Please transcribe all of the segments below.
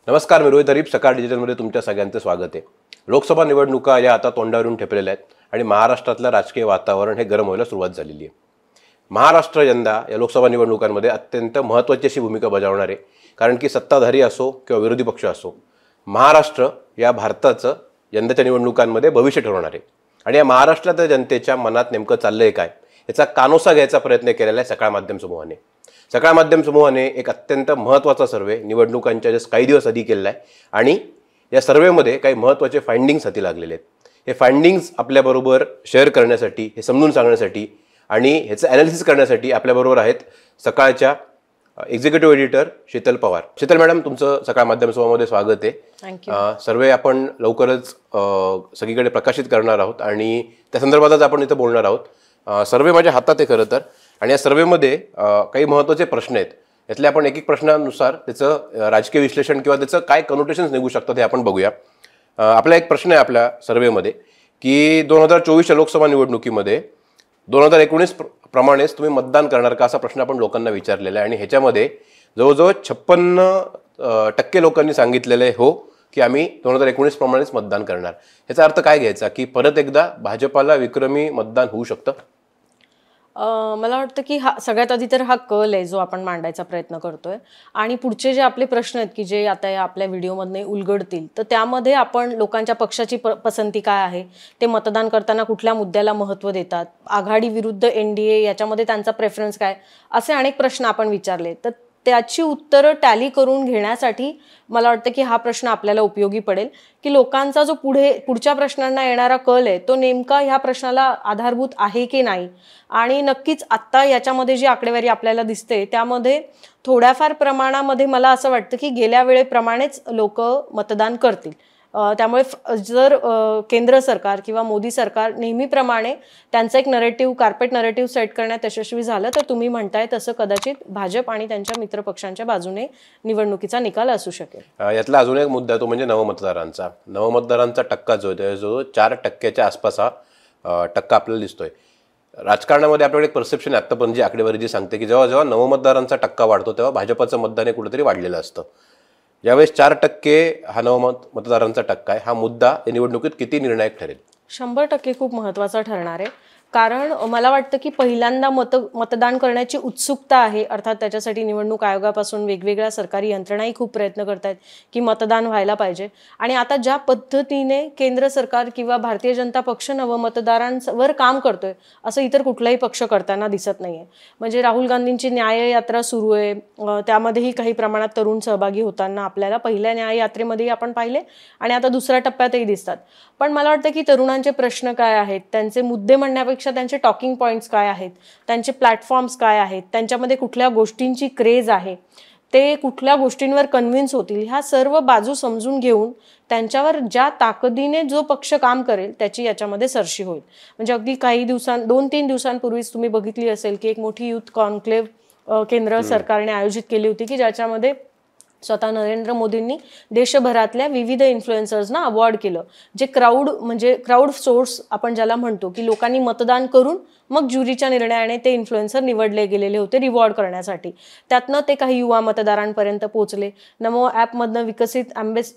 नमस्कार, मी रोहित हरीप. सकाळ डिजिटलमध्ये तुमच्या सगळ्यांचं स्वागत आहे. लोकसभा निवडणुका या आता तोंडावरून ठेपलेल्या आहेत आणि महाराष्ट्रातलं राजकीय वातावरण हे गरम व्हायला सुरुवात झालेली आहे. महाराष्ट्र यंदा या लोकसभा निवडणुकांमध्ये अत्यंत महत्त्वाची अशी भूमिका बजावणार आहे, कारण की सत्ताधारी असो किंवा विरोधी पक्ष असो, महाराष्ट्र या भारताचं यंदाच्या निवडणुकांमध्ये भविष्य ठरवणार आहे. आणि या महाराष्ट्रातल्या जनतेच्या मनात नेमकं चाललंय काय याचा कानोसा घ्यायचा प्रयत्न केलेला आहे सकाळ माध्यम समूहाने. सकाळ माध्यम समूहाने एक अत्यंत महत्त्वाचा सर्वे निवडणुकांच्या जस्ट काही दिवस आधी केलेला आहे आणि या सर्वेमध्ये काही महत्त्वाचे फाइंडिंग्स हाती लागलेले आहेत. हे फाइंडिंग्स आपल्याबरोबर शेअर करण्यासाठी, हे समजून सांगण्यासाठी आणि ह्याचं ॲनालिसिस करण्यासाठी आपल्याबरोबर आहेत सकाळच्या executive editor Sheetal Pawar. Sheetal madam, तुमचं सकाळ माध्यम समूहामध्ये स्वागत आहे. सर्वे आपण लवकरच सगळीकडे प्रकाशित करणार आहोत आणि त्या संदर्भातच आपण इथं बोलणार आहोत. सर्वे माझ्या हातात आहे खरं तर, आणि या सर्वेमध्ये काही महत्त्वाचे प्रश्न आहेत. यातले आपण एक एक प्रश्नानुसार त्याचं राजकीय विश्लेषण किंवा त्याचं काय कनोटेशन्स निघू शकतात हे आपण बघूया. आपला एक प्रश्न आहे आपल्या सर्वेमध्ये की 2024च्या लोकसभा निवडणुकीमध्ये 2019 प्रमाणेच तुम्ही मतदान करणार का, असा प्रश्न आपण लोकांना विचारलेला आहे. आणि ह्याच्यामध्ये जवळजवळ 56% लोकांनी सांगितलेलं आहे हो की आम्ही 2019 प्रमाणेच मतदान करणार. ह्याचा अर्थ काय घ्यायचा की परत एकदा भाजपाला विक्रमी मतदान होऊ शकतं? मला वाटतं की सगळ्यात आधी तर हा कल आहे जो आपण मांडायचा प्रयत्न करतोय, आणि पुढचे जे आपले प्रश्न आहेत की जे आता या आपल्या व्हिडिओमधनं उलगडतील, तर त्यामध्ये आपण लोकांच्या पक्षाची पसंती काय आहे, ते मतदान करताना कुठल्या मुद्द्याला महत्त्व देतात, आघाडी विरुद्ध NDA याच्यामध्ये त्यांचा प्रेफरन्स काय, असे अनेक प्रश्न आपण विचारले. तर त्याची उत्तरं टॅली करून घेण्यासाठी मला वाटतं की हा प्रश्न आपल्याला उपयोगी पडेल की लोकांचा जो पुढच्या प्रश्नांना येणारा कल आहे तो नेमका ह्या प्रश्नाला आधारभूत आहे की नाही. आणि नक्कीच आत्ता याच्यामध्ये जी आकडेवारी आपल्याला दिसते त्यामध्ये थोड्याफार प्रमाणामध्ये मला असं वाटतं की गेल्या वेळेप्रमाणेच लोक मतदान करतील. त्यामुळे जर केंद्र सरकार किंवा मोदी सरकार नेहमीप्रमाणे त्यांचं एक नरेटिव्ह, कार्पेट नरेटिव्ह सेट करण्यात यशस्वी झालं तर तुम्ही म्हणताय तसं कदाचित भाजप आणि त्यांच्या मित्रपक्षांच्या बाजूने निवडणुकीचा निकाल असू शकेल. यातला अजून एक मुद्दा तो म्हणजे नवमतदारांचा टक्का जो आहे जो 4% आसपास हा टक्का आपल्याला दिसतोय. राजकारणामध्ये आपल्याकडे एक परसेप्शन आहे आत्तापर्यंत जी आकडेवारी जी सांगते की जेव्हा जेव्हा नवमतदारांचा टक्का वाढतो तेव्हा भाजपाचं मतदान हे कुठेतरी वाढलेलं असतं. यावेळेस 4% हा नवमतदारांचा टक्का आहे. हा मुद्दा या निवडणुकीत किती निर्णायक ठरेल? 100% खूप महत्त्वाचा ठरणार आहे. कारण मला वाटतं की पहिल्यांदा मतदान करण्याची उत्सुकता आहे. अर्थात त्याच्यासाठी निवडणूक आयोगापासून वेगवेगळ्या सरकारी यंत्रणाही खूप प्रयत्न करत आहेत की मतदान व्हायला पाहिजे. आणि आता ज्या पद्धतीने केंद्र सरकार किंवा भारतीय जनता पक्ष नवमतदारांवर काम करतोय असं इतर कुठलाही पक्ष करताना दिसत नाहीये. म्हणजे राहुल गांधींची न्याययात्रा सुरू आहे, त्यामध्येही काही प्रमाणात तरुण सहभागी होताना आपल्याला पहिल्या न्याययात्रेमध्येही आपण पाहिले आणि आता दुसऱ्या टप्प्यातही दिसतात. पण मला वाटतं की तरुणांचे प्रश्न काय आहेत, त्यांचे मुद्दे म्हणण्यापेक्षा त्यांचे टॉकिंग पॉईंट्स काय आहेत, त्यांचे प्लॅटफॉर्म्स काय आहेत, त्यांच्यामध्ये कुठल्या गोष्टींची क्रेज आहे, ते कुठल्या गोष्टींवर कन्व्हिन्स होतील, ह्या सर्व बाजू समजून घेऊन त्यांच्यावर ज्या ताकदीने जो पक्ष काम करेल त्याची याच्यामध्ये सरशी होईल. म्हणजे अगदी काही 2-3 दिवसांपूर्वीच तुम्ही बघितली असेल की एक मोठी युथ कॉन्क्लेव्ह केंद्र सरकारने आयोजित केली होती की ज्याच्यामध्ये स्वतः नरेंद्र मोदींनी देशभरातल्या विविध इन्फ्लुएन्सर्सना अवॉर्ड केलं. जे क्राऊड सोर्स आपण ज्याला म्हणतो की लोकांनी मतदान करून मग ज्युरीच्या निर्णयाने ते इन्फ्लुएन्सर निवडले गेलेले होते रिवॉर्ड करण्यासाठी. त्यातनं ते काही युवा मतदारांपर्यंत पोहोचले. नमो ॲपमधनं विकसित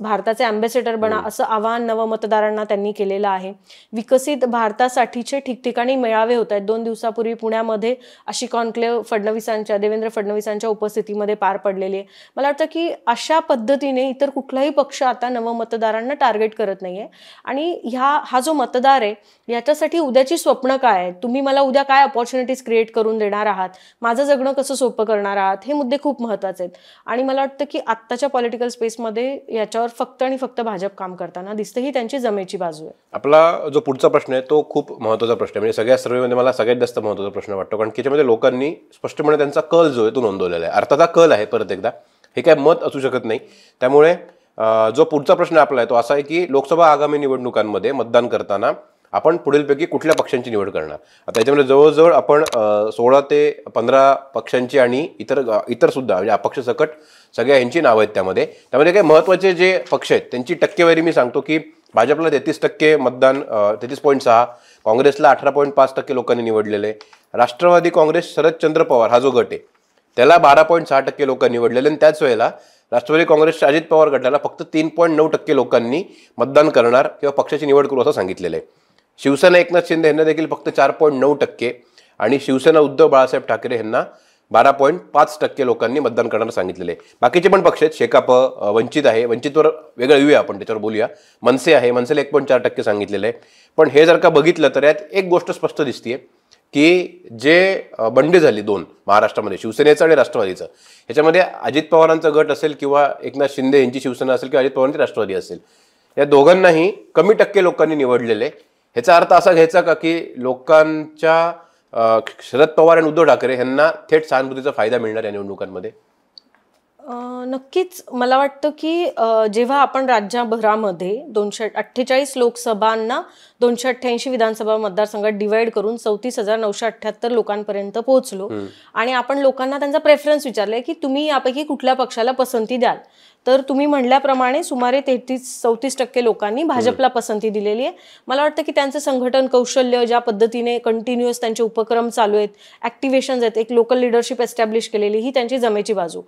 भारताचे अँबॅसेडर बना असं आवाहन नवमतदारांना त्यांनी केलेलं आहे. विकसित भारतासाठीचे ठिकठिकाणी मेळावे होत आहेत. 2 दिवसापूर्वी पुण्यामध्ये अशी कॉन्क्लेव्ह देवेंद्र फडणवीसांच्या उपस्थितीमध्ये पार पडलेली आहे. मला वाटतं की अशा पद्धतीने इतर कुठलाही पक्ष आता नवमतदारांना टार्गेट करत नाहीये. आणि हा जो मतदार आहे याच्यासाठी उद्याची स्वप्न काय आहे, तुम्ही मला उद्या काय अपॉर्च्युनिटीज क्रिएट करून देणार आहात, माझं जगणं कसं सोपं करणार आहात, हे मुद्दे खूप महत्त्वाचे आहेत. आणि मला वाटतं की आत्ताच्या पॉलिटिकल स्पेसमध्ये याच्यावर फक्त आणि फक्त भाजप काम करताना दिसते, ही त्यांची जमेची बाजू आहे. आपला जो पुढचा प्रश्न आहे तो खूप महत्त्वाचा प्रश्न आहे. म्हणजे सगळ्या सर्वेमध्ये मला सगळ्यात जास्त महत्त्वाचा प्रश्न वाटतो, कारण त्याच्यामध्ये लोकांनी स्पष्टपणे त्यांचा कल जो आहे तो नोंदवलेला आहे. अर्थाचा कल आहे, परत एकदा हे काय मत असू शकत नाही. त्यामुळे जो पुढचा प्रश्न आपला आहे तो असा आहे की लोकसभा आगामी निवडणुकांमध्ये मतदान करताना आपण पुढीलपैकी कुठल्या पक्षांची निवड करणार? आता याच्यामध्ये जवळजवळ आपण 16 ते 15 पक्षांची आणि इतर सुद्धा म्हणजे अपक्ष सकट सगळ्या यांची नावं आहेत. त्यामध्ये काही महत्त्वाचे जे पक्ष आहेत त्यांची टक्केवारी मी सांगतो की भाजपला 33% मतदान, 33.6, काँग्रेसला 18.5% लोकांनी निवडलेले, राष्ट्रवादी काँग्रेस शरदचंद्र पवार हा जो गट आहे त्याला 12.6% लोक निवडलेले, आणि त्याच वेळेला राष्ट्रवादी काँग्रेसच्या अजित पवार गटाला फक्त 3.9% लोकांनी मतदान करणार किंवा पक्षाची निवड करू असं सांगितलेलं आहे. शिवसेना एकनाथ शिंदे यांना देखील फक्त 4.9% आणि शिवसेना उद्धव बाळासाहेब ठाकरे यांना 12.5% लोकांनी मतदान करणार सांगितलेले. बाकीचे पण पक्ष आहेत, शेकाप, वंचित आहे, वंचितवर वेगळं येऊया आपण, त्याच्यावर बोलूया. मनसे आहे, मनसेला 1.4% सांगितलेलं आहे. पण हे जर का बघितलं तर यात एक गोष्ट स्पष्ट दिसतीये की जे बंडी झाली दोन महाराष्ट्रामध्ये, शिवसेनेचं आणि राष्ट्रवादीचं, ह्याच्यामध्ये अजित पवारांचा गट असेल किंवा एकनाथ शिंदे यांची शिवसेना असेल किंवा अजित पवारांची राष्ट्रवादी असेल, या दोघांनाही कमी टक्के लोकांनी निवडलेले. ह्याचा अर्थ असा घ्यायचा का की लोकांच्या शरद पवार आणि उद्धव ठाकरे यांना थेट सहानुभूतीचा फायदा मिळणार या निवडणुकांमध्ये? नक्कीच मला वाटतं की जेव्हा आपण राज्यभरामध्ये 248 लोकसभांना 288 विधानसभा मतदारसंघात डिवाइड करून 34,978 लोकांपर्यंत पोहोचलो आणि आपण लोकांना त्यांचा प्रेफरन्स विचारलाय की तुम्ही यापैकी कुठल्या पक्षाला पसंती द्याल, तर तुम्ही म्हणल्याप्रमाणे सुमारे 34% लोकांनी भाजपला पसंती दिलेली आहे. मला वाटतं की त्यांचं संघटन कौशल्य, ज्या पद्धतीने कंटिन्युअस त्यांचे उपक्रम चालू आहेत, ॲक्टिव्हेशन्स आहेत, एक लोकल लिडरशिप एस्टॅब्लिश केलेली, ही त्यांची जमेची बाजू.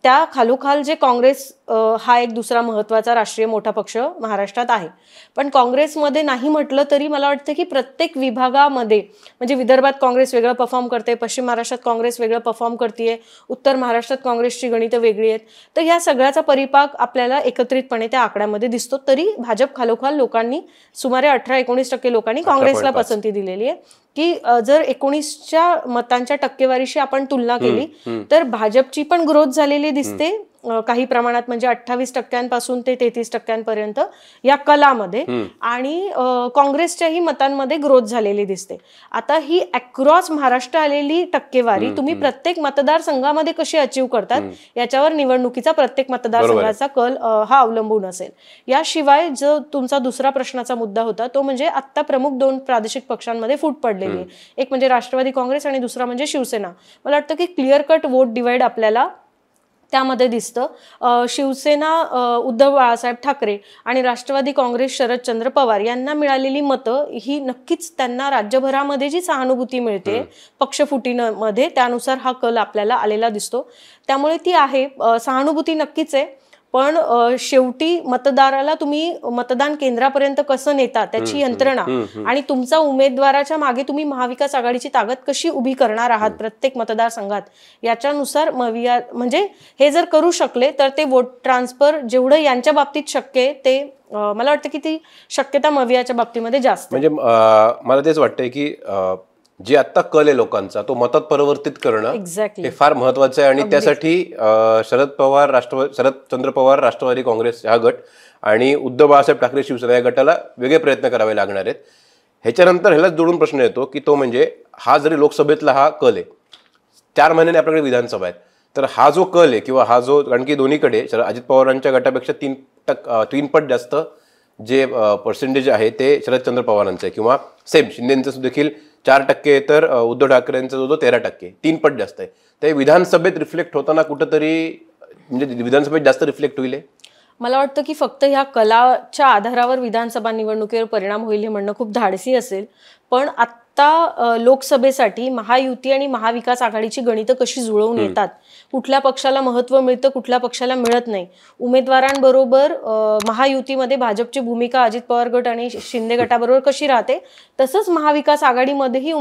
त्या खालोखाल जे काँग्रेस हा एक दुसरा महत्त्वाचा राष्ट्रीय मोठा पक्ष महाराष्ट्रात आहे. पण काँग्रेसमध्ये नाही म्हटलं तरी मला वाटतं की प्रत्येक विभागामध्ये, म्हणजे विदर्भात काँग्रेस वेगळं परफॉर्म करते, पश्चिम महाराष्ट्रात काँग्रेस वेगळं परफॉर्म करते, उत्तर महाराष्ट्रात काँग्रेसची गणितं वेगळी आहेत. तर ह्या सगळ्याचा परिपाक आपल्याला एकत्रितपणे त्या आकड्यामध्ये दिसतो. तरी भाजप खालोखाल लोकांनी सुमारे 18-19% लोकांनी काँग्रेसला पसंती दिलेली आहे. की जर 19च्या मतांच्या टक्केवारीशी आपण तुलना केली तर भाजपची पण ग्रोथ झालेली दिसते काही प्रमाणात, म्हणजे 28% ते 33% या कलामध्ये, आणि काँग्रेसच्याही मतांमध्ये ग्रोथ झालेली दिसते. आता ही अक्रॉस महाराष्ट्र आलेली टक्केवारी तुम्ही प्रत्येक मतदारसंघामध्ये कशी अचीव करतात याच्यावर निवडणुकीचा प्रत्येक मतदारसंघाचा कल हा अवलंबून असेल. याशिवाय जो तुमचा दुसरा प्रश्नाचा मुद्दा होता तो म्हणजे आता प्रमुख 2 प्रादेशिक पक्षांमध्ये फूट पडलेली आहे. एक म्हणजे राष्ट्रवादी काँग्रेस आणि दुसरा म्हणजे शिवसेना. मला वाटतं की क्लिअर कट वोट डिवाइड आपल्याला त्यामध्ये दिसतं. शिवसेना उद्धव बाळासाहेब ठाकरे आणि राष्ट्रवादी काँग्रेस शरदचंद्र पवार यांना मिळालेली मतं ही नक्कीच त्यांना राज्यभरामध्ये जी सहानुभूती मिळते पक्षफुटीमध्ये, त्यानुसार हा कल आपल्याला आलेला दिसतो. त्यामुळे ती आहे सहानुभूती नक्कीच आहे. पण शेवटी मतदाराला तुम्ही मतदान केंद्रापर्यंत कसं नेता त्याची यंत्रणा आणि तुमचा उमेदवाराच्या मागे तुम्ही महाविकास आघाडीची ताकद कशी उभी करणार आहात प्रत्येक मतदारसंघात, याच्यानुसार म्हणजे हे जर करू शकले तर ते वोट ट्रान्सफर जेवढं यांच्या बाबतीत शक्य आहे ते मला वाटतं की ती शक्यता मवियाच्या बाबतीमध्ये जास्त. म्हणजे मला तेच वाटतंय की जे आता कल आहे लोकांचा तो मतात परिवर्तित करणं हे फार महत्वाचं आहे. आणि त्यासाठी शरदचंद्र पवार राष्ट्रवादी काँग्रेस हा गट आणि उद्धव बाळासाहेब ठाकरे शिवसेना या गटाला वेगळे प्रयत्न करावे लागणार आहेत. ह्याच्यानंतर ह्यालाच जोडून प्रश्न येतो की तो म्हणजे हा जरी लोकसभेतला हा कल आहे, 4 महिन्याने आपल्याकडे विधानसभा आहे, तर हा जो कल आहे किंवा हा जो, कारण की दोन्हीकडे अजित पवारांच्या गटापेक्षा 3 पट जास्त जे पर्सेंटेज आहे ते शरदचंद्र पवारांचं आहे, किंवा सेम शिंदेचं देखील 4% तर उद्धव ठाकरेंचा जो 13%, 3 पट जास्त आहे. ते विधानसभेत रिफ्लेक्ट होताना कुठंतरी म्हणजे विधानसभेत जास्त रिफ्लेक्ट होईल. मला वाटतं की फक्त ह्या कलाच्या आधारावर विधानसभा निवडणुकीवर परिणाम होईल हे म्हणणं खूप धाडसी असेल. पण आता लोकसभेसाठी महायुती आणि महाविकास आघाडीची गणितं कशी जुळवून येतात, कुठल्या पक्षाला महत्त्व मिळतं, कुठल्या पक्षाला मिळत नाही, उमेदवारांबरोबर महायुतीमध्ये भाजपची भूमिका अजित पवार गट आणि शिंदे गटाबरोबर कशी राहते, तसंच महाविकास आघाडीमध्येही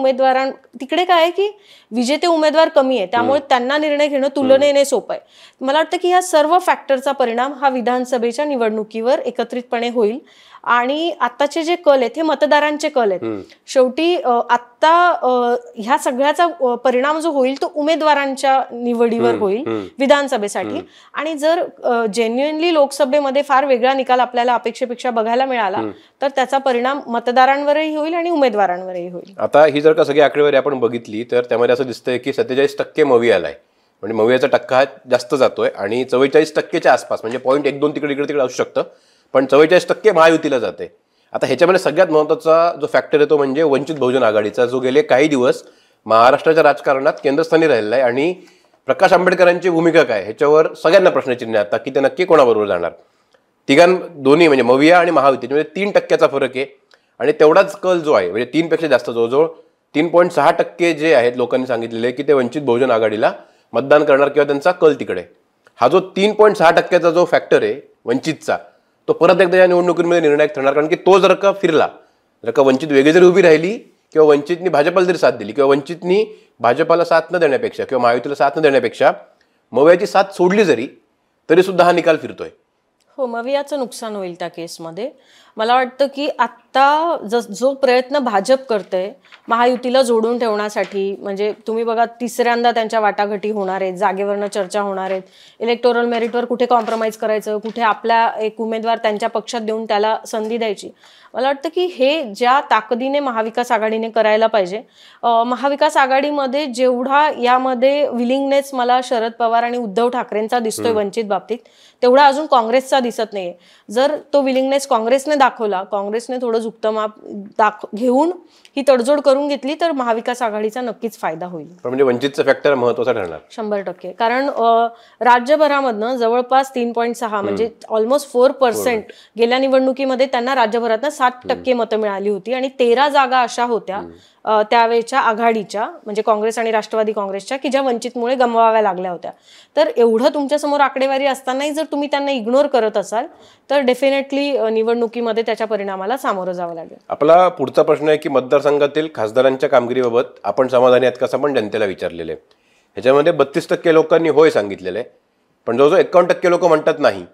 तिकडे काय आहे की विजेते उमेदवार कमी आहे, त्यामुळे त्यांना निर्णय घेणं तुलनेने सोपं आहे. मला वाटतं की ह्या सर्व फॅक्टरचा परिणाम हा विधानसभेच्या निवडणुकीवर एकत्रितपणे होईल. आणि आताचे जे कल आहेत हे मतदारांचे कल आहेत. शेवटी आता ह्या सगळ्याचा परिणाम जो होईल तो उमेदवारांच्या निवडीवर होईल विधानसभेसाठी. आणि जर जेन्युइनली लोकसभेमध्ये फार वेगळा निकाल आपल्याला अपेक्षेपेक्षा बघायला मिळाला तर त्याचा परिणाम मतदारांवरही होईल आणि उमेदवारांवरही होईल. आता ही जर का सगळी आकडेवारी आपण बघितली तर त्यामध्ये असं दिसतंय की 47% मवियाला आहे, म्हणजे मवियाचा टक्का हा जास्त जातोय आणि 44%च्या आसपास, म्हणजे 0.1-2 तिकडे असू शकतं, पण 44% महायुतीला जाते. आता ह्याच्यामध्ये सगळ्यात महत्त्वाचा जो फॅक्टर आहे तो म्हणजे वंचित बहुजन आघाडीचा, जो गेले काही दिवस महाराष्ट्राच्या राजकारणात केंद्रस्थानी राहिलेला आहे. आणि प्रकाश आंबेडकरांची भूमिका काय ह्याच्यावर सगळ्यांना प्रश्नचिन्ह आता की ते नक्की कोणाबरोबर जाणार. दोन्ही म्हणजे मविया आणि महायुती म्हणजे 3%चा फरक आहे. आणि तेवढाच कल जो आहे म्हणजे 3पेक्षा जास्त, जवळजवळ 3.6% जे आहेत लोकांनी सांगितलेले की ते वंचित बहुजन आघाडीला मतदान करणार किंवा त्यांचा कल तिकडे. हा जो 3.6% जो फॅक्टर आहे वंचितचा, तो परत एकदा या निवडणुकीमध्ये निर्णायक ठरणार. कारण की तो जर का फिरला, जर का वंचित वेगळी जरी उभी राहिली किंवा वंचितनी भाजपाला जरी साथ दिली किंवा वंचितनी भाजपाला साथ न देण्यापेक्षा किंवा महायुतीला साथ न देण्यापेक्षा मवियाची साथ सोडली जरी, तरी सुद्धा हा निकाल फिरतोय. हो, मवियाचं नुकसान होईल त्या केसमध्ये. मला वाटतं की आत्ता जो प्रयत्न भाजप करते महायुतीला जोडून ठेवण्यासाठी, म्हणजे तुम्ही बघा तिसऱ्यांदा त्यांच्या वाटाघाटी होणार आहेत, जागेवरनं चर्चा होणार आहेत, इलेक्टोरल मेरिटवर कुठे कॉम्प्रोमाइज करायचं, कुठे आपला एक उमेदवार त्यांच्या पक्षात देऊन त्याला संधी द्यायची. मला वाटतं की हे ज्या ताकदीने महाविकास आघाडीने करायला पाहिजे. महाविकास आघाडीमध्ये जेवढा यामध्ये विलिंगनेस मला शरद पवार आणि उद्धव ठाकरेंचा दिसतोय वंचित बाबतीत, तेवढा अजून काँग्रेसचा दिसत नाहीये. जर तो विलिंगनेस काँग्रेसने दाखवला, काँग्रेसने थोडं झुकतं माप घेऊन ही तडजोड करून घेतली, तर महाविकास आघाडीचा नक्कीच फायदा होईल. म्हणजे वंचितचा फॅक्टर महत्वाचा ठरणार 100%. कारण राज्यभरामधनं जवळपास 3.6 म्हणजे ऑलमोस्ट 4% गेल्या निवडणुकीमध्ये त्यांना राज्यभरातनं 7% मतं मिळाली होती आणि 13 जागा अशा होत्या त्यावेळेच्या आघाडीच्या, म्हणजे काँग्रेस आणि राष्ट्रवादी काँग्रेसच्या, की ज्या वंचितमुळे गमवाव्या लागल्या होत्या. तर एवढं तुमच्यासमोर आकडेवारी असतानाही जर तुम्ही त्यांना इग्नोर करत असाल तर डेफिनेटली निवडणुकीमध्ये त्याच्या परिणामाला सामोरं जावं लागेल. आपला पुढचा प्रश्न आहे की मतदारसंघातील खासदारांच्या कामगिरीबाबत आपण समाधानी आहात कसं आपण जनतेला विचारलेलं आहे. ह्याच्यामध्ये 32% लोकांनी होय सांगितलेलं आहे, पण जवळजवळ 51% लोक म्हणतात नाही.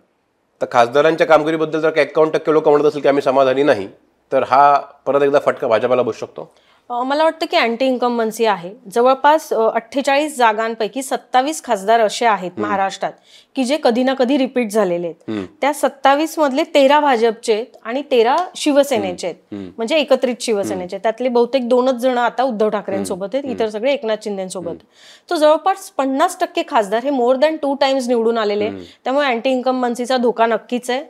तर खासदारांच्या कामगिरीबद्दल जर का 51% लोक म्हणत असेल की आम्ही समाधानी नाही, तर हा परत एकदा फटका भाजपाला बसू शकतो. मला वाटतं की अँटी इन्कम्बन्सी आहे. जवळपास 48 जागांपैकी 27 खासदार असे आहेत महाराष्ट्रात की जे कधी ना कधी रिपीट झालेले आहेत. त्या 27 मधले 13 भाजपचे आहेत आणि 13 शिवसेनेचे आहेत, म्हणजे एकत्रित शिवसेनेचे. त्यातले बहुतेक 2च जण आता उद्धव ठाकरेंसोबत आहेत, इतर सगळे एकनाथ शिंदेसोबत. तो जवळपास 50% खासदार हे मोर दॅन 2 टाइम्स निवडून आलेले. त्यामुळे अँटी इन्कम्बन्सीचा धोका नक्कीच आहे.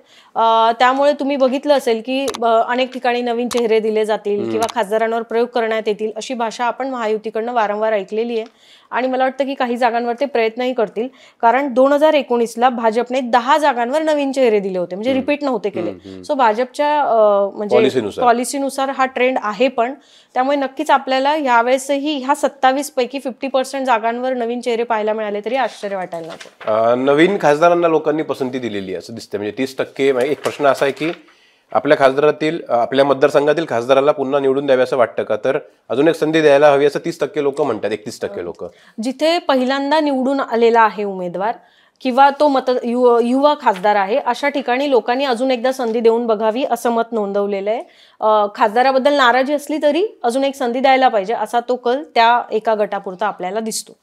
त्यामुळे तुम्ही बघितलं असेल की अनेक ठिकाणी नवीन चेहरे दिले जातील किंवा खासदारांवर प्रयोग करण्यात येतील, अशी भाषा आपण महायुतीकडनं वारंवार ऐकलेली आहे. आणि मला वाटतं की काही जागांवर ते प्रयत्नही करतील. कारण 2019ला भाजपने 10 जागांवर नवीन चेहरे दिले होते, म्हणजे रिपीट नव्हते केले. सो भाजपच्या म्हणजे पॉलिसीनुसार हा ट्रेंड आहे. पण त्यामुळे नक्कीच आपल्याला यावेळेसही ह्या 27 पैकी 50% जागांवर नवीन चेहरे पाहायला मिळाले तरी आश्चर्य वाटायला नको. नवीन खासदारांना लोकांनी पसंती दिलेली आहे असं दिसतं. म्हणजे 30%. एक प्रश्न असा आहे की आपल्या खासदारातील, आपल्या मतदारसंघातील खासदाराला पुन्हा निवडून द्यावे असं वाटतं का? तर अजून एक संधी द्यायला हवी असं 30% लोक म्हणतात. 31% लोक जिथे पहिल्यांदा निवडून आलेला आहे उमेदवार किंवा तो युवा खासदार आहे, अशा ठिकाणी लोकांनी अजून एकदा संधी देऊन बघावी असं मत नोंदवलेलं आहे. खासदाराबद्दल नाराजी असली तरी अजून एक संधी द्यायला पाहिजे असा तो कल त्या एका गटापुरता आपल्याला दिसतो.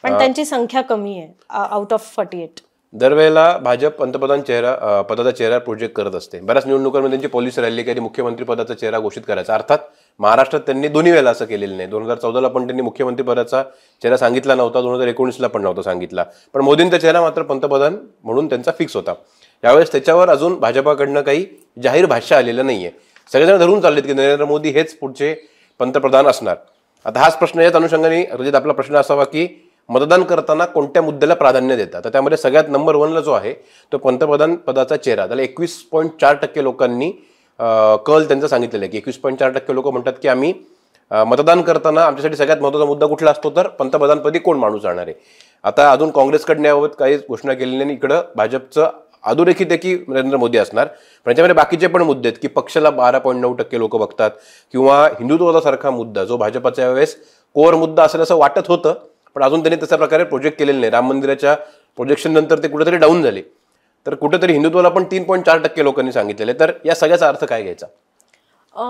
पण त्यांची संख्या कमी आहे, आउट ऑफ 48. दरवेळेला भाजप पंतप्रधान पदाचा चेहरा प्रोजेक्ट करत असते. बऱ्याच निवडणुकांमध्ये त्यांची पॉलिसी राहिली की मुख्यमंत्री पदाचा चेहरा घोषित करायचा. अर्थात महाराष्ट्रात त्यांनी दोन्ही वेळेला असं केलेलं नाही. 2014ला पण त्यांनी मुख्यमंत्री पदाचा चेहरा सांगितला नव्हता, 2019ला पण नव्हता सांगितला. पण मोदींचा चेहरा मात्र पंतप्रधान म्हणून त्यांचा फिक्स होता. यावेळेस त्याच्यावर अजून भाजपाकडनं काही जाहीर भाष्य आलेलं नाहीये. सगळेजण धरून चाललेत की नरेंद्र मोदी हेच पुढचे पंतप्रधान असणार. आता हाच प्रश्न याच अनुषंगाने रजित आपला प्रश्न असावा की मतदान करताना कोणत्या मुद्द्याला प्राधान्य देतात? तर त्यामध्ये सगळ्यात नंबर 1ला जो आहे तो पंतप्रधान पदाचा चेहरा. त्याला 21.4% लोकांनी कल त्यांचा सांगितलेला आहे की 21.4% लोक म्हणतात की आम्ही मतदान करताना आमच्यासाठी सगळ्यात महत्त्वाचा मुद्दा कुठला असतो तर पंतप्रधानपदी कोण माणूस जाणार आहे. आता अजून काँग्रेसकडनं याबाबत काही घोषणा केलेली नाही. इकडं भाजपचं अधोरेखित आहे की नरेंद्र मोदी असणार. पण याच्यामध्ये बाकीचे पण मुद्दे आहेत की पक्षाला 12.9% लोक बघतात किंवा हिंदुत्वासारखा मुद्दा जो भाजपाच्या यावेळेस कोर मुद्दा असेल असं वाटत होतं, पण अजून त्यांनी तशा प्रकारे प्रोजेक्ट केलेले नाही. राम मंदिराच्या प्रोजेक्शन नंतर ते कुठेतरी डाऊन झाले. तर कुठेतरी हिंदुत्वाला पण 3.4% लोकांनी सांगितलेले. तर या सगळ्याचा अर्थ काय घ्यायचा?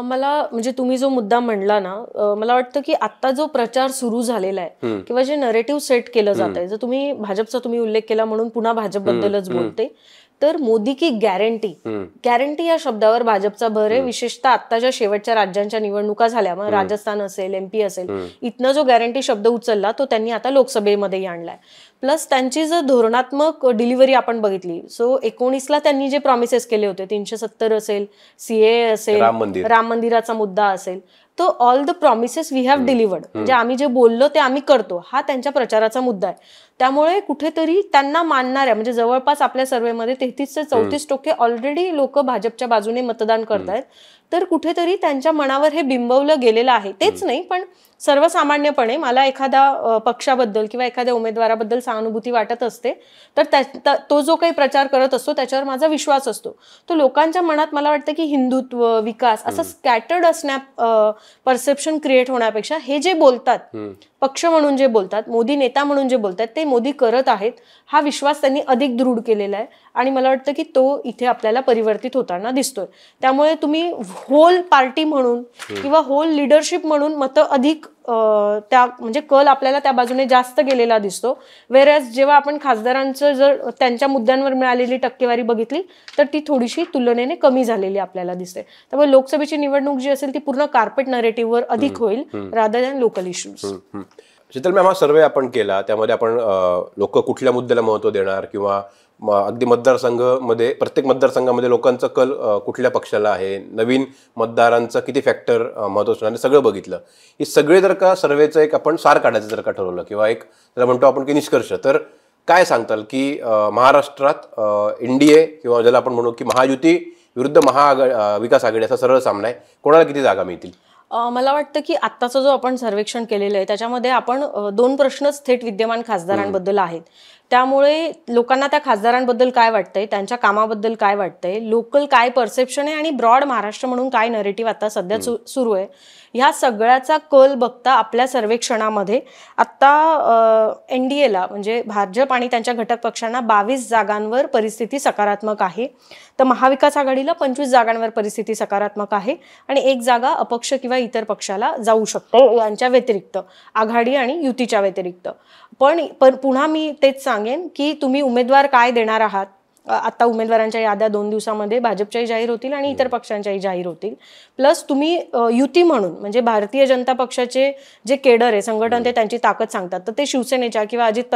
मला म्हणजे तुम्ही जो मुद्दा म्हणला ना, मला वाटतं की आता जो प्रचार सुरू झालेला आहे किंवा जे नरेटिव्ह सेट केलं जात आहे, जर तुम्ही भाजपचा उल्लेख केला म्हणून पुन्हा भाजपबद्दलच बोलते, तर मोदी की गॅरंटी या शब्दावर भाजपचा भर आहे. विशेषतः आत्ताच्या शेवटच्या राज्यांच्या निवडणुका झाल्या, मग राजस्थान असेल, MP असेल, इथनं जो गॅरंटी शब्द उचलला तो त्यांनी आता लोकसभेमध्येही आणलाय. प्लस त्यांची जर धोरणात्मक डिलिव्हरी आपण बघितली, सो 19ला त्यांनी जे प्रॉमिसेस केले होते, 370 असेल, CAA असेल, राम मंदिराचा मुद्दा असेल, तो all the promises we have delivered. म्हणजे आम्ही जे बोललो ते आम्ही करतो, हा त्यांच्या प्रचाराचा मुद्दा आहे. त्यामुळे कुठेतरी त्यांना मानणाऱ्या म्हणजे जवळपास आपल्या सर्वेमध्ये 33 ते 34% ऑलरेडी लोक भाजपच्या बाजूने मतदान करतायत. तर कुठेतरी त्यांच्या मनावर हे बिंबवलं गेलेलं आहे. तेच नाही पण सर्वसामान्यपणे मला एखाद्या पक्षाबद्दल किंवा एखाद्या उमेदवाराबद्दल सहानुभूती वाटत असते तर तो जो काही प्रचार करत असतो त्याच्यावर माझा विश्वास असतो. तो लोकांच्या मनात मला वाटतं की हिंदुत्व विकास असं स्कॅटर्ड असण्या परसेप्शन क्रिएट होण्यापेक्षा हे जे बोलतात पक्ष म्हणून जे बोलतात मोदी नेता म्हणून जे बोलतात ते मोदी करत आहेत हा विश्वास त्यांनी अधिक दृढ केलेला आहे आणि मला वाटतं की तो इथे आपल्याला परिवर्तित होताना दिसतोय. त्यामुळे तुम्ही होल पार्टी म्हणून किंवा होल लिडरशिप म्हणून मतं अधिक त्या म्हणजे कल आपल्याला त्या बाजूने जास्त गेलेला दिसतो. वेरॅज जेव्हा आपण खासदारांचं जर त्यांच्या मुद्द्यांवर मिळालेली टक्केवारी बघितली तर ती थोडीशी तुलनेने कमी झालेली आपल्याला दिसते. त्यामुळे लोकसभेची निवडणूक जी असेल ती पूर्ण कार्पेट नरेटिव्हवर अधिक होईल rather than local issues. Sheetal ma'am, हा सर्वे आपण केला त्यामध्ये आपण लोक कुठल्या मुद्द्याला महत्त्व देणार किंवा अगदी मतदारसंघामध्ये प्रत्येक मतदारसंघामध्ये लोकांचा कल कुठल्या पक्षाला आहे, नवीन मतदारांचं किती फॅक्टर महत्त्वाचं आहे सगळं बघितलं. हे सगळे जर का सर्वेचं एक आपण सार काढायचं जर का ठरवलं किंवा एक त्याला म्हणतो आपण की निष्कर्ष, तर काय सांगताल की महाराष्ट्रात NDA किंवा ज्याला आपण म्हणू की महायुती विरुद्ध विकास आघाडी असा सरळ सामना आहे, कोणाला किती जागा मिळतील? मला वाटतं की आत्ताचं जो आपण सर्वेक्षण केलेलं आहे त्याच्यामध्ये आपण 2 प्रश्नच थेट विद्यमान खासदारांबद्दल आहेत. त्यामुळे लोकांना त्या खासदारांबद्दल काय वाटतंय, त्यांच्या कामाबद्दल काय वाटतंय, लोकल काय परसेप्शन आहे आणि ब्रॉड महाराष्ट्र म्हणून काय नरेटिव्ह आता सध्या सुरू आहे, ह्या सगळ्याचा कल बघता आपल्या सर्वेक्षणामध्ये आत्ता NDAला म्हणजे भाजप आणि त्यांच्या घटक पक्षांना 22 जागांवर परिस्थिती सकारात्मक आहे. तर महाविकास आघाडीला 25 जागांवर परिस्थिती सकारात्मक आहे आणि 1 जागा अपक्ष किंवा इतर पक्षाला जाऊ शकते यांच्या व्यतिरिक्त, आघाडी आणि युतीच्या व्यतिरिक्त. पण पुन्हा मी तेच सांगेन की तुम्ही उमेदवार काय देणार आहात. आता उमेदवारांच्या याद्या 2 दिवसामध्ये भाजपच्याही जाहीर होतील आणि इतर पक्षांच्याही जाहीर होतील. प्लस तुम्ही युती म्हणून म्हणजे भारतीय जनता पक्षाचे जे केडर आहे संघटन ते त्यांची ताकद सांगतात तर ते शिवसेनेच्या किंवा अजित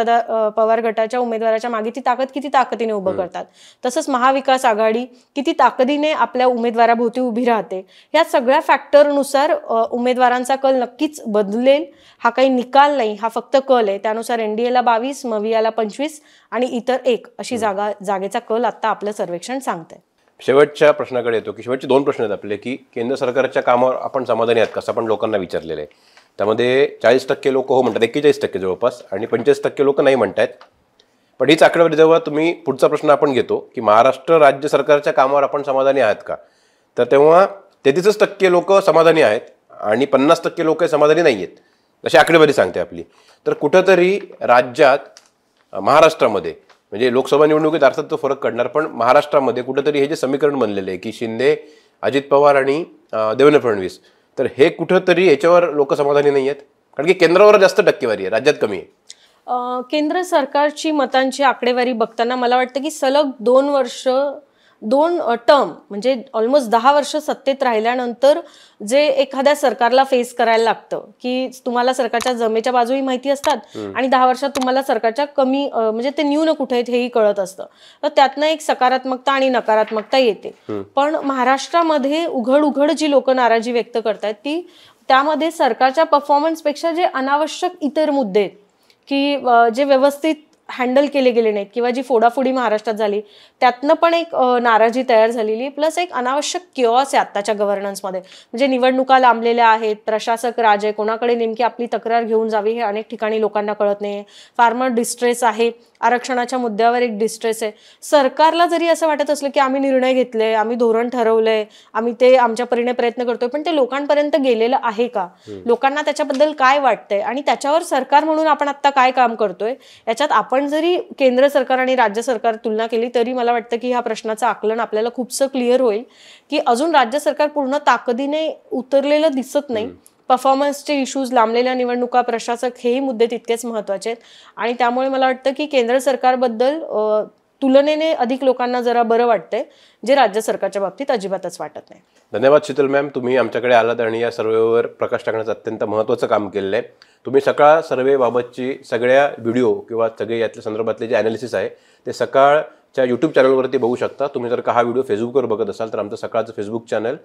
पवार गटाच्या उमेदवाराच्या मागे ती ताकद किती ताकदीने उभं करतात. तसंच महाविकास आघाडी किती ताकदीने आपल्या उमेदवाराभोवती उभी राहते. या सगळ्या फॅक्टरनुसार उमेदवारांचा कल नक्कीच बदलेल. हा काही निकाल नाही, हा फक्त कल आहे. त्यानुसार NDAला 22, मवियाला 25 आणि इतर 1 अशी जागेचा कल आता आपलं सर्वेक्षण सांगतंय. शेवटच्या प्रश्नाकडे येतो की शेवटचे 2 प्रश्न आहेत आपले की केंद्र सरकारच्या कामावर आपण समाधानी आहात कसं आपण लोकांना विचारलेलं आहे. त्यामध्ये 40% लोक हो म्हणतात, 41% जवळपास, आणि 25% लोक नाही म्हणतात. पण हीच आकडेवारी जेव्हा तुम्ही पुढचा प्रश्न आपण घेतो की महाराष्ट्र राज्य सरकारच्या कामावर आपण समाधानी आहात का, तर तेव्हा 33% लोक समाधानी आहेत आणि 50% लोक समाधानी नाही आहेत अशी आकडेवारी सांगते आपली. तर कुठंतरी राज्यात महाराष्ट्रामध्ये म्हणजे लोकसभा निवडणुकीत अर्थात तो फरक करणार, पण महाराष्ट्रामध्ये कुठंतरी हे जे समीकरण बनलेलं आहे की शिंदे, अजित पवार आणि देवेंद्र फडणवीस, तर हे कुठंतरी याच्यावर लोक समाधानी नाही आहेत कारण की केंद्रावर जास्त टक्केवारी आहे, राज्यात कमी आहे. केंद्र सरकारची मतांची आकडेवारी बघताना मला वाटतं की सलग 2 टर्म म्हणजे ऑलमोस्ट 10 वर्ष सत्तेत राहिल्यानंतर जे एखाद्या सरकारला फेस करायला लागतं की तुम्हाला सरकारच्या जमेच्या बाजूही माहिती असतात आणि 10 वर्षात तुम्हाला सरकारच्या कमी म्हणजे ते न्यून कुठे आहेत हेही कळत असतं. तर त्यातनं एक सकारात्मकता आणि नकारात्मकता येते. पण महाराष्ट्रामध्ये उघड जी लोक नाराजी व्यक्त करतात ती त्यामध्ये सरकारच्या परफॉर्मन्सपेक्षा जे अनावश्यक इतर मुद्दे आहेत की जे व्यवस्थित हँडल केले गेले नाहीत किंवा जी फोडाफोडी महाराष्ट्रात झाली त्यातनं पण एक नाराजी तयार झालेली, प्लस एक अनावश्यक किओस आहे आत्ताच्या गव्हर्नन्समध्ये. म्हणजे निवडणुका लांबलेल्या आहेत, प्रशासक राज आहे, कोणाकडे नेमकी आपली तक्रार घेऊन जावी हे अनेक ठिकाणी लोकांना कळत नाही. फार्मर डिस्ट्रेस आहे, आरक्षणाच्या मुद्द्यावर एक डिस्ट्रेस आहे. सरकारला जरी असं वाटत असलं की आम्ही निर्णय घेतले, आम्ही धोरण ठरवलंय, आम्ही ते आमच्या परीने प्रयत्न करतोय, पण ते लोकांपर्यंत गेलेलं आहे का, लोकांना त्याच्याबद्दल काय वाटतंय आणि त्याच्यावर सरकार म्हणून आपण आता काय काम करतोय याच्यात आपण जरी केंद्र सरकार आणि राज्य सरकार तुलना केली तरी मला वाटतं की ह्या प्रश्नाचं आकलन आपल्याला खूपसं क्लिअर होईल की अजून राज्य सरकार पूर्ण ताकदीने उतरलेलं दिसत नाही. परफॉर्मन्सचे इश्यूज, लांबलेल्या निवडणुका, प्रशासक हेही मुद्दे तितकेच महत्त्वाचे आहेत आणि त्यामुळे मला वाटतं की केंद्र सरकारबद्दल तुलनेने अधिक लोकांना जरा बरं वाटतंय, जे राज्य सरकारच्या बाबतीत अजिबातच वाटत नाही. धन्यवाद शीतल मॅम, तुम्ही आमच्याकडे आलात आणि या सर्वेवर प्रकाश टाकण्याचं अत्यंत महत्त्वाचं काम केलेलं आहे. तुम्ही सकाळ सर्वेबाबतची सगळ्या व्हिडिओ किंवा सगळे यातल्या संदर्भातले जे ॲनालिसिस आहे ते सकाळ च्या यूट्यूब चॅनलवरती बघू शकता. तुम्ही जर का हा व्हिडिओ फेसबुकवर बघत असाल तर आमचं सकाळचं फेसबुक चॅनल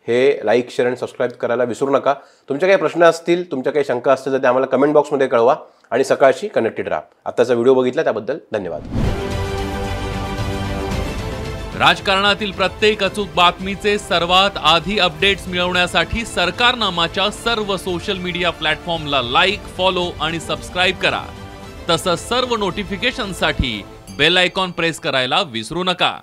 हे लाईक, शेअर आणि सबस्क्राईब करायला विसरू नका. तुमच्या काही प्रश्न असतील, तुमच्या काही शंका असतील तर ते आम्हाला कमेंट बॉक्समध्ये कळवा आणि सकाळशी कनेक्टेड राहा. आताचा व्हिडिओ बघितला त्याबद्दल धन्यवाद. राजकारणातील प्रत्येक अचूक बातमीचे सर्वात आधी अपडेट्स मिळवण्यासाठी सरकारनामाच्या सर्व सोशल मीडिया प्लॅटफॉर्मला लाईक, फॉलो आणि सबस्क्राईब करा. तसंच सर्व नोटिफिकेशनसाठी बेल आयकॉन प्रेस करायला विसरू नका.